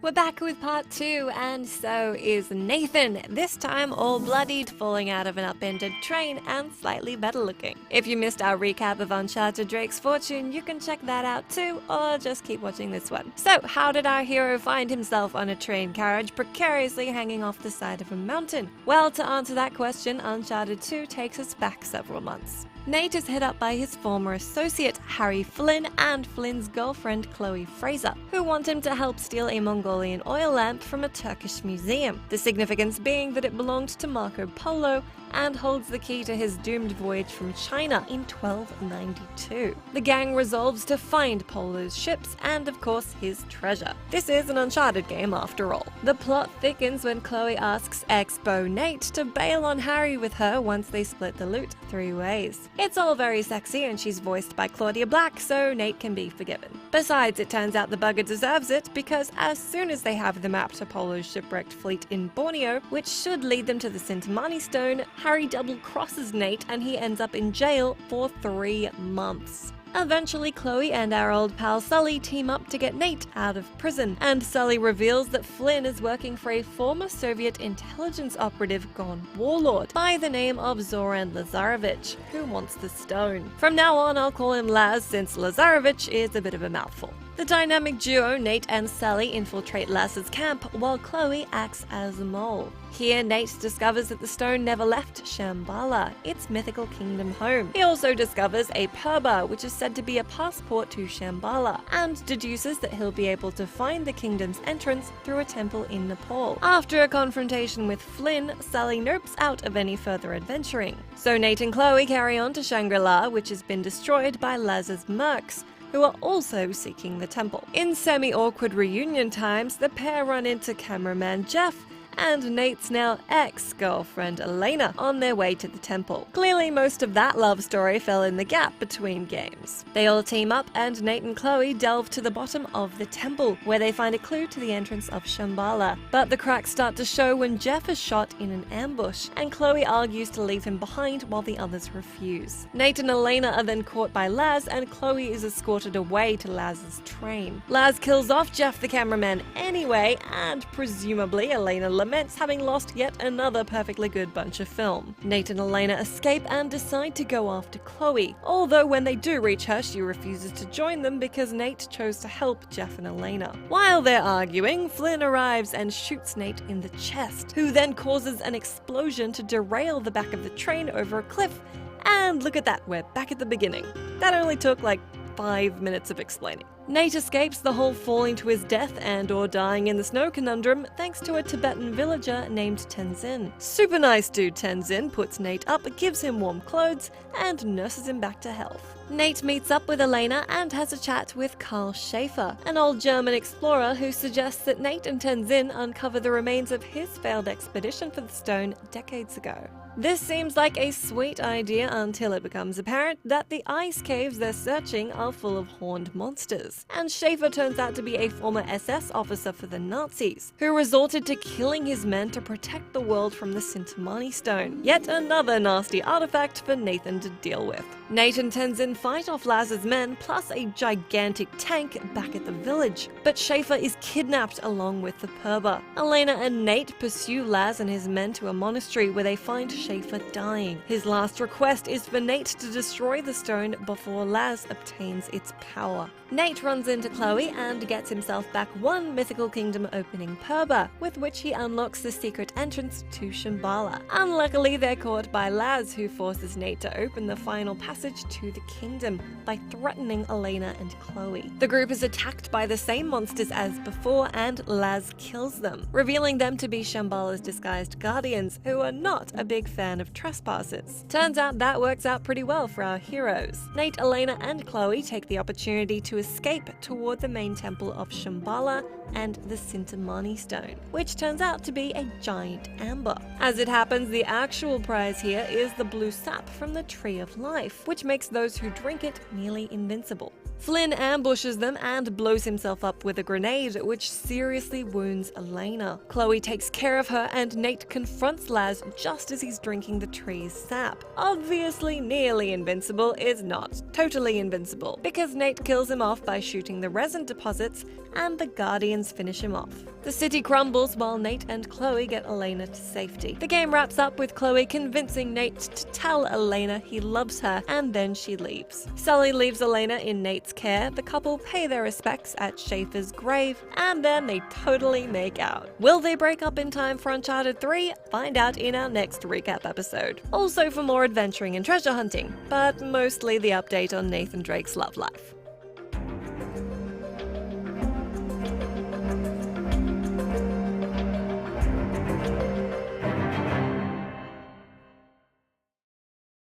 We're back with part 2, and so is Nathan, this time all bloodied, falling out of an upended train and slightly better looking. If you missed our recap of Uncharted Drake's Fortune, you can check that out too, or just keep watching this one. So, how did our hero find himself on a train carriage precariously hanging off the side of a mountain? Well, to answer that question, Uncharted 2 takes us back several months. Nate is hit up by his former associate, Harry Flynn, and Flynn's girlfriend, Chloe Fraser, who want him to help steal a Mongolian oil lamp from a Turkish museum, the significance being that it belonged to Marco Polo and holds the key to his doomed voyage from China in 1292. The gang resolves to find Polo's ships and, of course, his treasure. This is an Uncharted game after all. The plot thickens when Chloe asks ex-beau Nate to bail on Harry with her once they split the loot 3 ways. It's all very sexy and she's voiced by Claudia Black, so Nate can be forgiven. Besides, it turns out the bugger deserves it because as soon as they have the map to Polo's shipwrecked fleet in Borneo, which should lead them to the Sintamani Stone, Harry double-crosses Nate and he ends up in jail for 3 months. Eventually, Chloe and our old pal Sully team up to get Nate out of prison, and Sully reveals that Flynn is working for a former Soviet intelligence operative gone warlord by the name of Zoran Lazarevich, who wants the stone. From now on, I'll call him Laz since Lazarevich is a bit of a mouthful. The dynamic duo Nate and Sally infiltrate Laz's camp while Chloe acts as a mole. Here, Nate discovers that the stone never left Shambhala, its mythical kingdom home. He also discovers a purba, which is said to be a passport to Shambhala, and deduces that he'll be able to find the kingdom's entrance through a temple in Nepal. After a confrontation with Flynn, Sally nopes out of any further adventuring. So Nate and Chloe carry on to Shangri-La, which has been destroyed by Laz's mercs, who are also seeking the temple. In semi-awkward reunion times, the pair run into cameraman Jeff and Nate's now ex-girlfriend Elena on their way to the temple. Clearly, most of that love story fell in the gap between games. They all team up and Nate and Chloe delve to the bottom of the temple, where they find a clue to the entrance of Shambhala. But the cracks start to show when Jeff is shot in an ambush, and Chloe argues to leave him behind while the others refuse. Nate and Elena are then caught by Laz, and Chloe is escorted away to Laz's train. Laz kills off Jeff the cameraman anyway, and presumably Elena laments having lost yet another perfectly good bunch of film. Nate and Elena escape and decide to go after Chloe, although when they do reach her, she refuses to join them because Nate chose to help Jeff and Elena. While they're arguing, Flynn arrives and shoots Nate in the chest, who then causes an explosion to derail the back of the train over a cliff. And look at that, we're back at the beginning. That only took like 5 minutes of explaining. Nate escapes the whole falling to his death and or dying in the snow conundrum thanks to a Tibetan villager named Tenzin. Super nice dude Tenzin puts Nate up, gives him warm clothes, and nurses him back to health. Nate meets up with Elena and has a chat with Karl Schaefer, an old German explorer who suggests that Nate and Tenzin uncover the remains of his failed expedition for the stone decades ago. This seems like a sweet idea until it becomes apparent that the ice caves they're searching are full of horned monsters. And Schaefer turns out to be a former SS officer for the Nazis, who resorted to killing his men to protect the world from the Sintamani Stone. Yet another nasty artifact for Nathan to deal with. Nate and Tenzin fight off Laz's men, plus a gigantic tank back at the village. But Schaefer is kidnapped along with the Purba. Elena and Nate pursue Laz and his men to a monastery where they find Schaefer dying. His last request is for Nate to destroy the stone before Laz obtains its power. Nate runs into Chloe and gets himself back one mythical kingdom opening Purba, with which he unlocks the secret entrance to Shambhala. Unluckily, they're caught by Laz, who forces Nate to open the final passage to the kingdom by threatening Elena and Chloe. The group is attacked by the same monsters as before, and Laz kills them, revealing them to be Shambhala's disguised guardians, who are not a big fan of trespassers. Turns out that works out pretty well for our heroes. Nate, Elena, and Chloe take the opportunity to escape toward the main temple of Shambhala and the Sintamani Stone, which turns out to be a giant amber. As it happens, the actual prize here is the blue sap from the Tree of Life, which makes those who drink it nearly invincible. Flynn ambushes them and blows himself up with a grenade, which seriously wounds Elena. Chloe takes care of her and Nate confronts Laz just as he's drinking the tree's sap. Obviously, nearly invincible is not totally invincible, because Nate kills him off by shooting the resin deposits and the Guardians finish him off. The city crumbles while Nate and Chloe get Elena to safety. The game wraps up with Chloe convincing Nate to tell Elena he loves her, and then she leaves. Sully leaves Elena in Nate's care, the couple pay their respects at Schaefer's grave, and then they totally make out. Will they break up in time for Uncharted 3? Find out in our next recap episode. Also for more adventuring and treasure hunting, but mostly the update on Nathan Drake's love life.